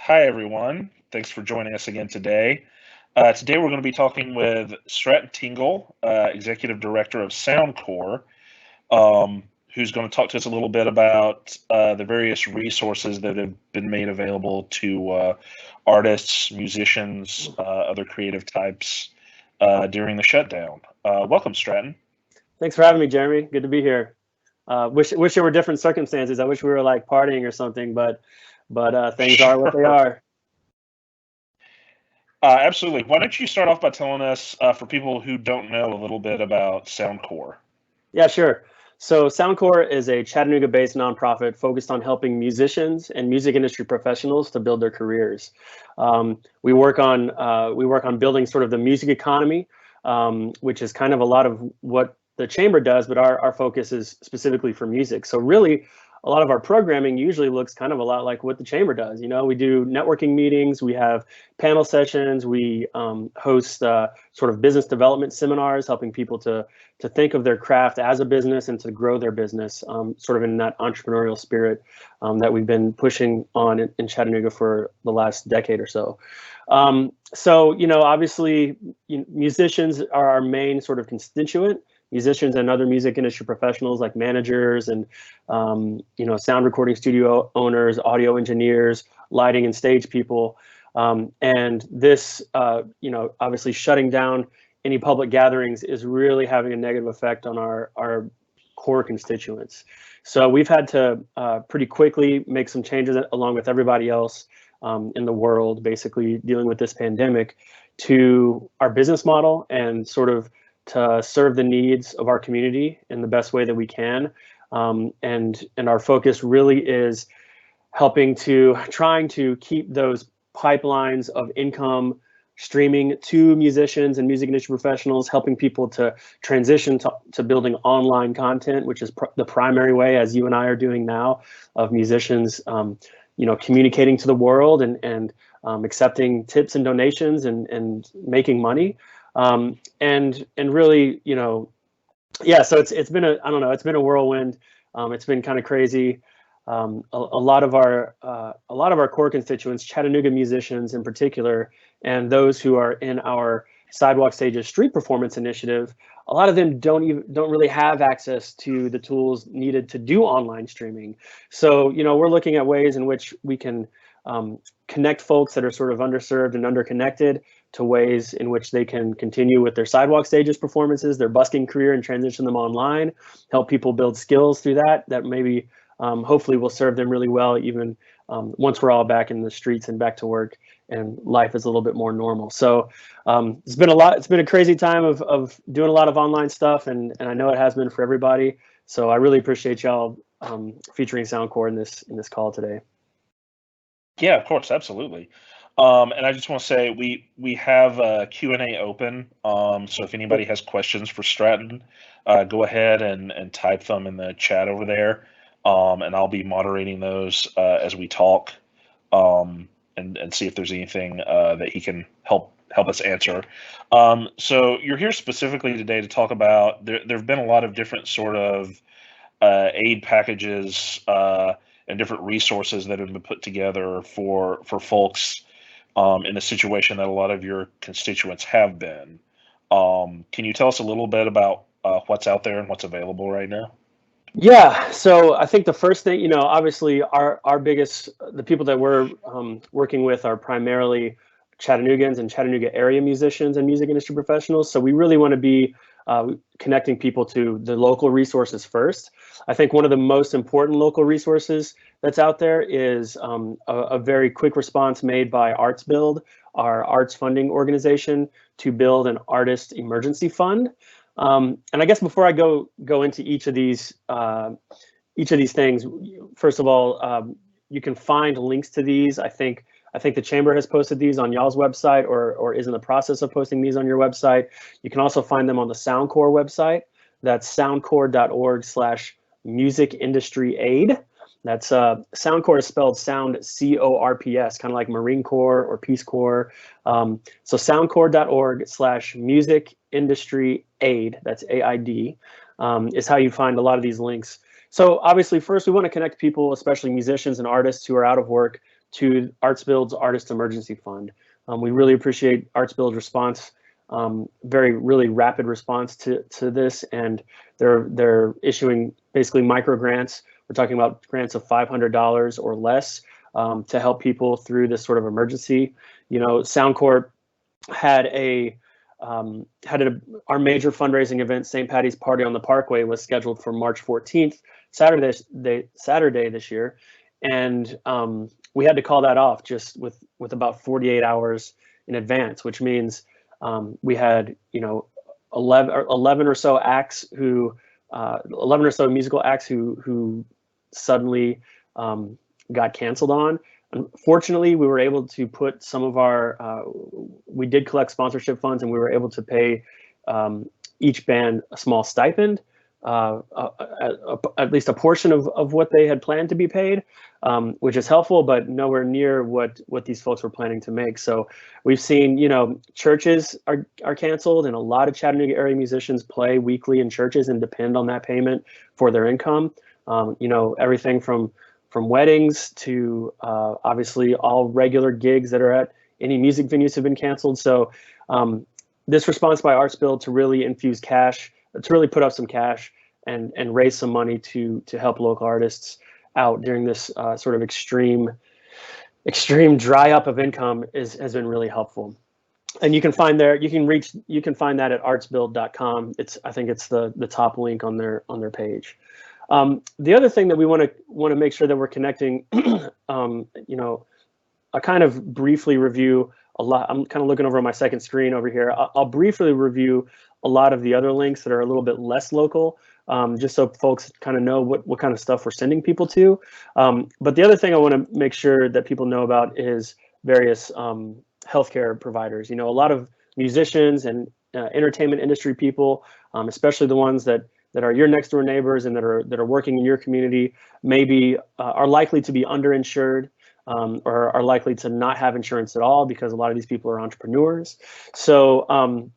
Hi, everyone. Thanks for joining us again today. Today, we're going to be talking with Stratton Tingle, Executive Director of SoundCorps, who's going to talk to us a little bit about the various resources that have been made available to artists, musicians, other creative types during the shutdown. Welcome, Stratton. Thanks for having me, Jeremy. Good to be here. Wish there were different circumstances. I wish we were like partying or something, but things are what they are. Absolutely. Why don't you start off by telling us, for people who don't know, a little bit about SoundCorps? Yeah, sure. So SoundCorps is a Chattanooga-based nonprofit focused on helping musicians and music industry professionals to build their careers. We work on building sort of the music economy, which is kind of a lot of what the chamber does, but our focus is specifically for music. So really, a lot of our programming usually looks kind of a lot like what the chamber does. You know, we do networking meetings, we have panel sessions, we host sort of business development seminars, helping people to think of their craft as a business and to grow their business, sort of in that entrepreneurial spirit that we've been pushing on in Chattanooga for the last decade or so. So, you know, obviously, musicians are our main sort of constituent. Musicians and other music industry professionals like managers and sound recording studio owners, audio engineers, lighting and stage people, and this obviously shutting down any public gatherings is really having a negative effect on our core constituents. So we've had to pretty quickly make some changes along with everybody else in the world, basically dealing with this pandemic, to our business model and sort of to serve the needs of our community in the best way that we can. And our focus really is trying to keep those pipelines of income streaming to musicians and music industry professionals, helping people to transition to building online content, which is the primary way, as you and I are doing now, of musicians communicating to the world and accepting tips and donations and making money. And really, so it's been it's been a whirlwind. It's been kind of crazy. A lot of our core constituents, Chattanooga musicians in particular, and those who are in our Sidewalk Stages street performance initiative, a lot of them don't really have access to the tools needed to do online streaming. So, we're looking at ways in which we can connect folks that are sort of underserved and underconnected to ways in which they can continue with their Sidewalk Stages performances, their busking career, and transition them online, help people build skills through that maybe hopefully will serve them really well even once we're all back in the streets and back to work and life is a little bit more normal. So it's been a crazy time of doing a lot of online stuff, and I know it has been for everybody. So I really appreciate y'all featuring SoundCorps in this call today. Yeah, of course, absolutely. And I just want to say we have a Q&A open. So if anybody has questions for Stratton, go ahead and type them in the chat over there. And I'll be moderating those as we talk, and see if there's anything that he can help us answer. So you're here specifically today to talk about there have been a lot of different sort of aid packages and different resources that have been put together for folks in a situation that a lot of your constituents have been. Can you tell us a little bit about what's out there and what's available right now? Yeah, so I think the first thing, obviously the people that we're working with are primarily Chattanoogans and Chattanooga area musicians and music industry professionals. So we really want to be connecting people to the local resources first. I think one of the most important local resources that's out there is a very quick response made by Arts Build, our arts funding organization, to build an artist emergency fund. And I guess before I go into each of these things, first of all, you can find links to these. I think the chamber has posted these on y'all's website or is in the process of posting these on your website. You can also find them on the SoundCorps website. That's soundcorps.org/music industry aid. That's SoundCorps is spelled sound CORPS, kind of like Marine Corps or Peace Corps. So soundcorps.org/music industry aid, that's AID, is how you find a lot of these links. So obviously, first we want to connect people, especially musicians and artists who are out of work, to ArtsBuild's Artist Emergency Fund. We really appreciate ArtsBuild's response, really rapid response to this, and they're issuing basically micro grants. We're talking about grants of $500 or less to help people through this sort of emergency. You know, Soundcore had our major fundraising event, St. Patty's Party on the Parkway, was scheduled for March 14th, Saturday this year, and we had to call that off just with about 48 hours in advance, which means we had 11 or so acts 11 or so musical acts who suddenly got canceled on. Unfortunately, we were able to put some of we did collect sponsorship funds, and we were able to pay each band a small stipend, at least a portion of what they had planned to be paid, which is helpful, but nowhere near what these folks were planning to make. So we've seen, churches are canceled, and a lot of Chattanooga area musicians play weekly in churches and depend on that payment for their income. Everything from weddings to obviously all regular gigs that are at any music venues have been canceled. So this response by ArtsBuild to really infuse cash, to really put up some cash and raise some money to help local artists out during this sort of extreme dry up of income has been really helpful. And you can find that at artsbuild.com. I think it's the top link on their page. The other thing that we want to make sure that we're connecting, I kind of briefly review a lot. I'm kind of looking over on my second screen over here. I'll briefly review a lot of the other links that are a little bit less local, just so folks kind of know what kind of stuff we're sending people to. But the other thing I want to make sure that people know about is various healthcare providers. A lot of musicians and entertainment industry people, especially the ones that are your next door neighbors and that are working in your community, maybe are likely to be underinsured or are likely to not have insurance at all, because a lot of these people are entrepreneurs. So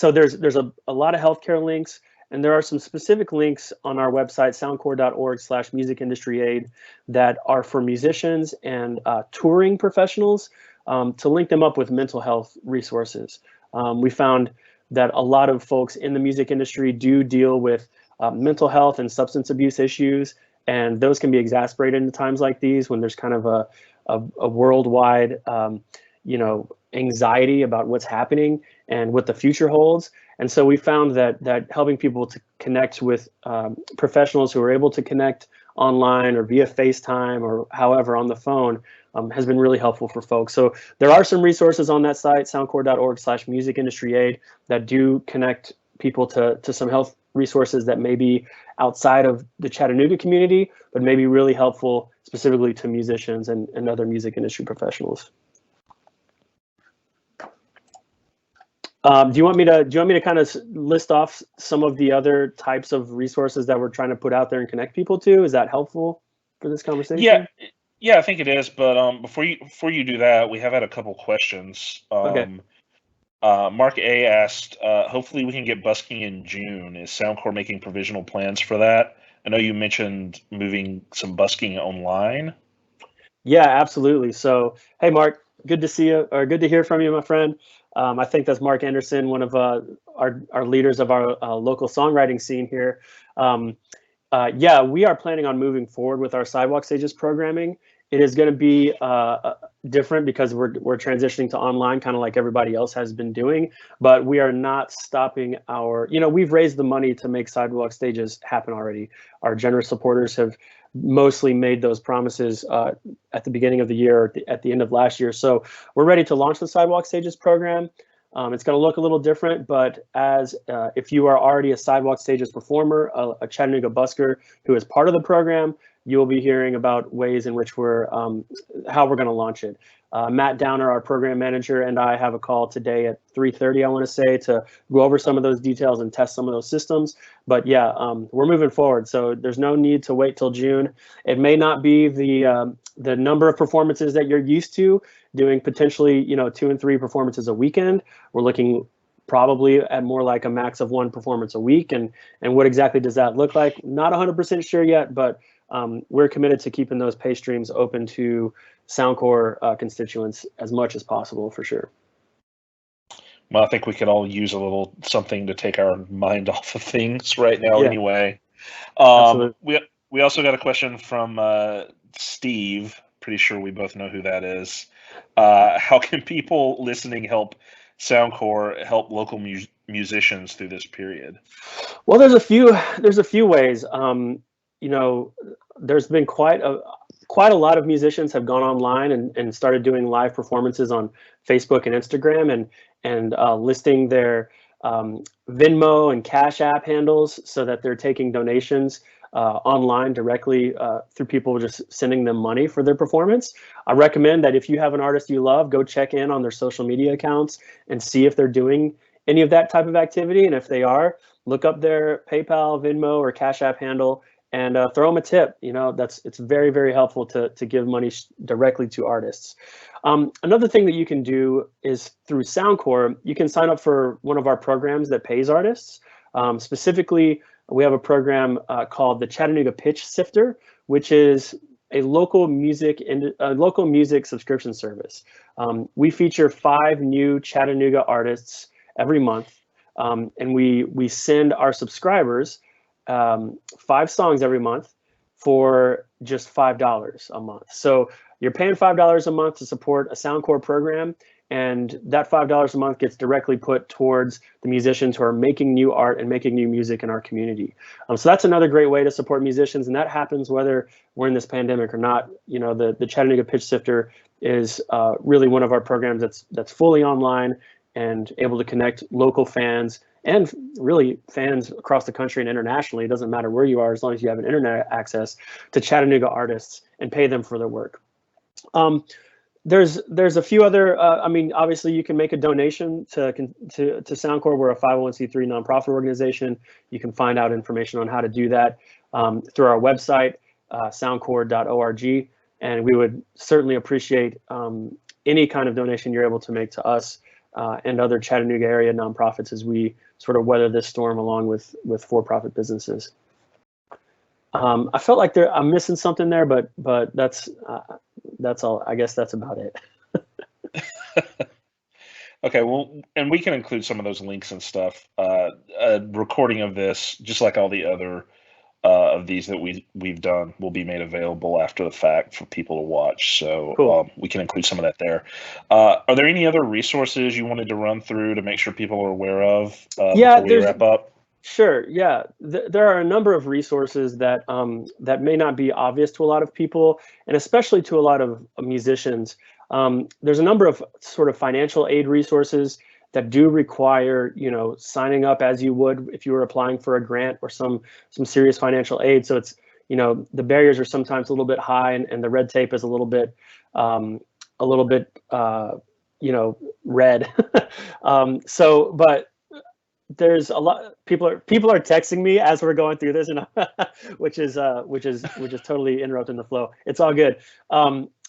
there's a lot of healthcare links, and there are some specific links on our website, soundcore.org/music industry aid, that are for musicians and touring professionals, to link them up with mental health resources. We found that a lot of folks in the music industry do deal with mental health and substance abuse issues, and those can be exacerbated in times like these when there's kind of a worldwide anxiety about what's happening and what the future holds. And so we found that helping people to connect with professionals who are able to connect online or via FaceTime or however on the phone has been really helpful for folks. So there are some resources on that site, soundcore.org/music industry aid, that do connect people to some health resources that may be outside of the Chattanooga community, but may be really helpful specifically to musicians and other music industry professionals. Do you want me to kind of list off some of the other types of resources that we're trying to put out there and connect people to? Is that helpful for this conversation? Yeah, I think it is. But before you do that, we have had a couple questions. Okay. Mark A asked, hopefully we can get busking in June. Is Soundcore making provisional plans for that? I know you mentioned moving some busking online. Yeah, absolutely. So, hey, Mark, good to see you, or good to hear from you, my friend. I think that's Mark Anderson, one of our leaders of our local songwriting scene here. Yeah, we are planning on moving forward with our Sidewalk Stages programming. It is going to be different because we're transitioning to online, kind of like everybody else has been doing. But we are not stopping we've raised the money to make Sidewalk Stages happen already. Our generous supporters have mostly made those promises at the beginning of the year, or at the end of last year. So we're ready to launch the Sidewalk Stages program. It's going to look a little different, but if you are already a Sidewalk Stages performer, a Chattanooga busker who is part of the program, you will be hearing about ways in which how we're going to launch it. Matt Downer, our program manager, and I have a call today at 3:30, I want to say, to go over some of those details and test some of those systems. But yeah, we're moving forward. So there's no need to wait till June. It may not be the number of performances that you're used to doing, potentially 2 and 3 performances a weekend. We're looking probably at more like a max of 1 performance a week. And what exactly does that look like? Not 100% sure yet, but we're committed to keeping those pay streams open to Soundcore constituents as much as possible, for sure. Well, I think we could all use a little something to take our mind off of things right now, Yeah, anyway. absolutely. We also got a question from Steve. Pretty sure we both know who that is. How can people listening help Soundcore help local musicians through this period? Well, there's a few ways. You know, there's been quite a lot of musicians have gone online and started doing live performances on Facebook and Instagram and listing their Venmo and Cash App handles so that they're taking donations online directly through people just sending them money for their performance. I recommend that if you have an artist you love, go check in on their social media accounts and see if they're doing any of that type of activity. And if they are, look up their PayPal, Venmo, or Cash App handle and throw them a tip. You know, it's very, very helpful to give money directly to artists. Another thing that you can do is through Soundcore, you can sign up for one of our programs that pays artists. Specifically, we have a program called the Chattanooga Pitch Sifter, which is a local music subscription service. We feature 5 new Chattanooga artists every month, and we send our subscribers 5 songs every month for just $5 a month. So you're paying $5 a month to support a Soundcore program, and that $5 a month gets directly put towards the musicians who are making new art and making new music in our community. So that's another great way to support musicians, and that happens whether we're in this pandemic or not. You know, the Chattanooga Pitch Sifter is really one of our programs that's fully online and able to connect local fans and really fans across the country and internationally. It doesn't matter where you are, as long as you have an internet access to Chattanooga artists and pay them for their work. There's a few other, I mean, obviously you can make a donation to Soundcore. We're a 501c3 nonprofit organization. You can find out information on how to do that through our website, soundcore.org. And we would certainly appreciate any kind of donation you're able to make to us and other Chattanooga area nonprofits as we sort of weather this storm along with for-profit businesses. I felt like I'm missing something there, but that's all. I guess that's about it. Okay, well, and we can include some of those links and stuff. A recording of this, just like all the other of these that we've done, will be made available after the fact for people to watch. So Cool. We can include some of that there. Are there any other resources you wanted to run through to make sure people are aware of Yeah, before we wrap up? Sure. Yeah, there are a number of resources that that may not be obvious to a lot of people, and especially to a lot of musicians. There's a number of sort of financial aid resources that do require, you know, signing up as you would if you were applying for a grant or some serious financial aid. So it's, you know, the barriers are sometimes a little bit high, and the red tape is a little bit you know, red. But there's a lot. People are texting me as we're going through this, and which is totally interrupting the flow. It's all good.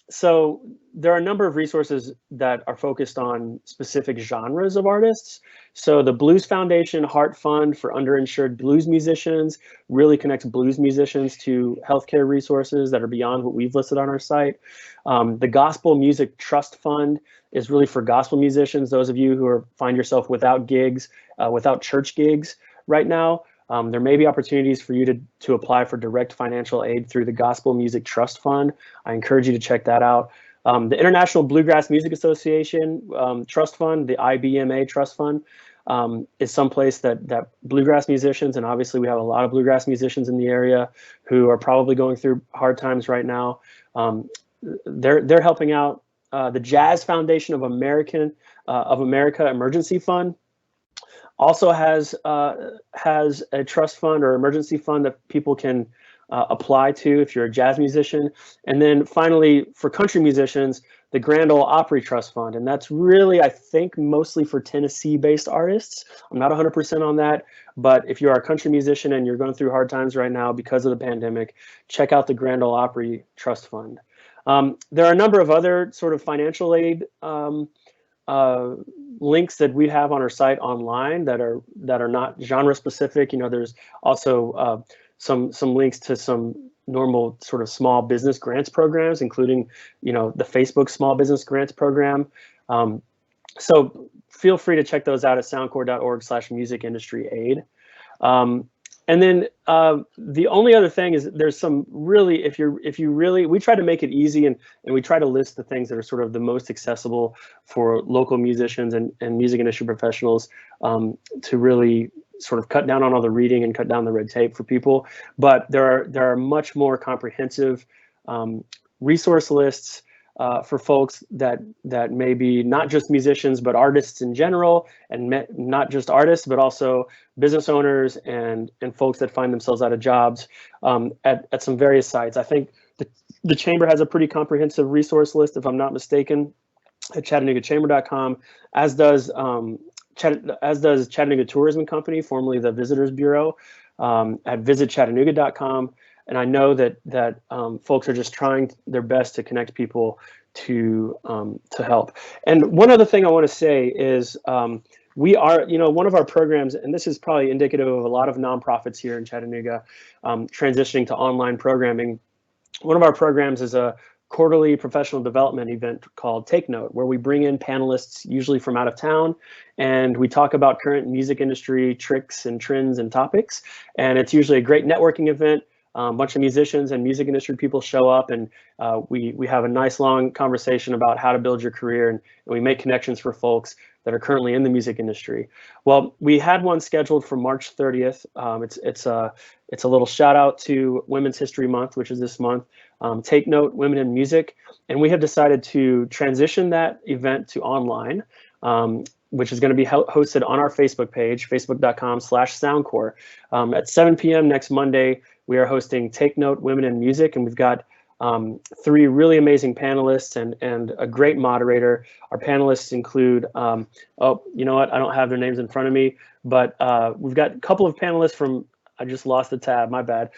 So there are a number of resources that are focused on specific genres of artists. So the Blues Foundation Heart Fund for underinsured blues musicians really connects blues musicians to healthcare resources that are beyond what we've listed on our site. The Gospel Music Trust Fund is really for gospel musicians, those of you who find yourself without gigs, without church gigs right now. There may be opportunities for you to apply for direct financial aid through the Gospel Music Trust Fund. I encourage you to check that out. The International Bluegrass Music Association Trust Fund, the IBMA Trust Fund, is someplace that bluegrass musicians, and obviously we have a lot of bluegrass musicians in the area who are probably going through hard times right now. They're helping out. The Jazz Foundation of America Emergency Fund also has a trust fund or emergency fund that people can apply to if you're a jazz musician. And then finally, for country musicians, the Grand Ole Opry Trust Fund. And that's really, I think, mostly for Tennessee-based artists. I'm not 100% on that, but if you're a country musician and you're going through hard times right now because of the pandemic, check out the Grand Ole Opry Trust Fund. There are a number of other sort of financial aid links that we have on our site online that are not genre specific. You know, there's also some links to some normal sort of small business grants programs, including, the Facebook Small Business Grants Program. So feel free to check those out at soundcore.org/music industry aid. And then the only other thing is there's some really, if you really, we try to make it easy and we try to list the things that are sort of the most accessible for local musicians and music industry professionals to really sort of cut down on all the reading and cut down the red tape for people. But there are much more comprehensive resource lists for folks that may be not just musicians, but artists in general, and not just artists, but also business owners and folks that find themselves out of jobs at some various sites. I think the Chamber has a pretty comprehensive resource list, if I'm not mistaken, at ChattanoogaChamber.com, as does Chattanooga Tourism Company, formerly the Visitors Bureau, at visitchattanooga.com. And I know that folks are just trying their best to connect people to help. And one other thing I want to say is we are, one of our programs, and this is probably indicative of a lot of nonprofits here in Chattanooga transitioning to online programming. One of our programs is a quarterly professional development event called Take Note, where we bring in panelists, usually from out of town, and we talk about current music industry tricks and trends and topics. And it's usually a great networking event. A bunch of musicians and music industry people show up, and we have a nice long conversation about how to build your career, and we make connections for folks that are currently in the music industry. Well, we had one scheduled for March 30th. It's a little shout out to Women's History Month, which is this month. Take Note, Women in Music, and we have decided to transition that event to online, which is going to be hosted on our Facebook page, facebook.com/Soundcore. At 7 p.m. next Monday, we are hosting Take Note, Women in Music, and we've got 3 really amazing panelists and a great moderator. Our panelists include, oh, you know what? I don't have their names in front of me, but we've got a couple of panelists from, I just lost the tab, my bad.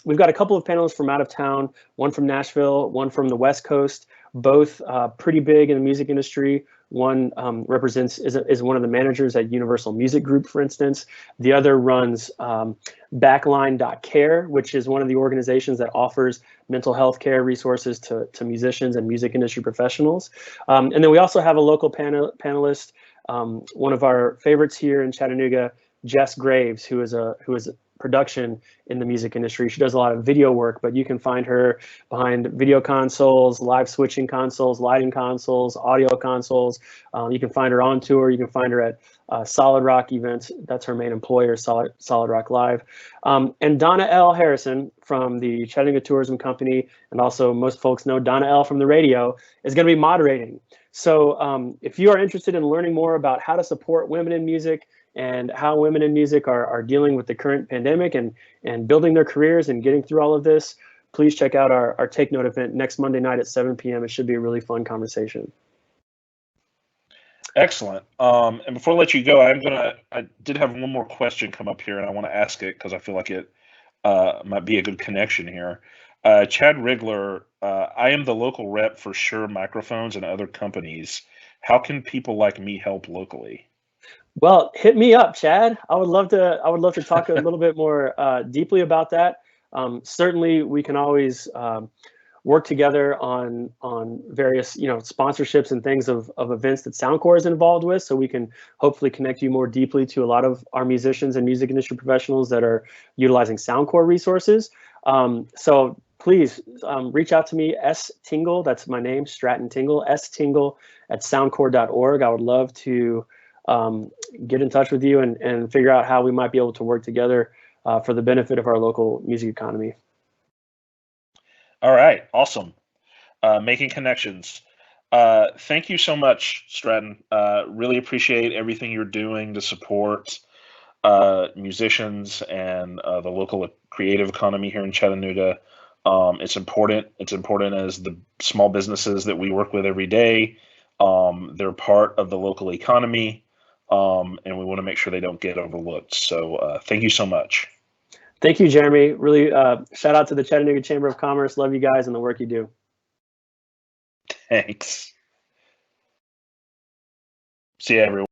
We've got a couple of panelists from out of town, one from Nashville, one from the West Coast, both pretty big in the music industry. One is one of the managers at Universal Music Group, for instance. The other runs Backline.care, which is one of the organizations that offers mental health care resources to musicians and music industry professionals. And then we also have a local panelist, one of our favorites here in Chattanooga, Jess Graves, who is production in the music industry. She does a lot of video work, but you can find her behind video consoles, live switching consoles, lighting consoles, audio consoles. You can find her on tour. You can find her at Solid Rock events. That's her main employer, Solid Rock Live. And Donna L. Harrison from the Chattanooga Tourism Company, and also most folks know Donna L. from the radio, is going to be moderating. So if you are interested in learning more about how to support women in music, and how women in music are dealing with the current pandemic and building their careers and getting through all of this, please check out our Take Note event next Monday night at 7 p.m. It should be a really fun conversation. Excellent. And before I let you go, I did have one more question come up here, and I want to ask it because I feel like it might be a good connection here. Chad Rigler, I am the local rep for Shure Microphones and other companies. How can people like me help locally? Well, hit me up, Chad. I would love to talk a little bit more deeply about that. Certainly, we can always work together on various sponsorships and things of events that Soundcore is involved with, so we can hopefully connect you more deeply to a lot of our musicians and music industry professionals that are utilizing Soundcore resources. So please reach out to me, S Tingle. That's my name, Stratton Tingle. S Tingle at soundcore.org. I would love to get in touch with you and figure out how we might be able to work together for the benefit of our local music economy. All right, awesome. Making connections. Thank you so much, Stratton. Really appreciate everything you're doing to support musicians and the local creative economy here in Chattanooga. It's important. It's important as the small businesses that we work with every day. They're part of the local economy. And we want to make sure they don't get overlooked. So thank you so much. Thank you, Jeremy. Really shout out to the Chattanooga Chamber of Commerce. Love you guys and the work you do. Thanks. See you, everyone.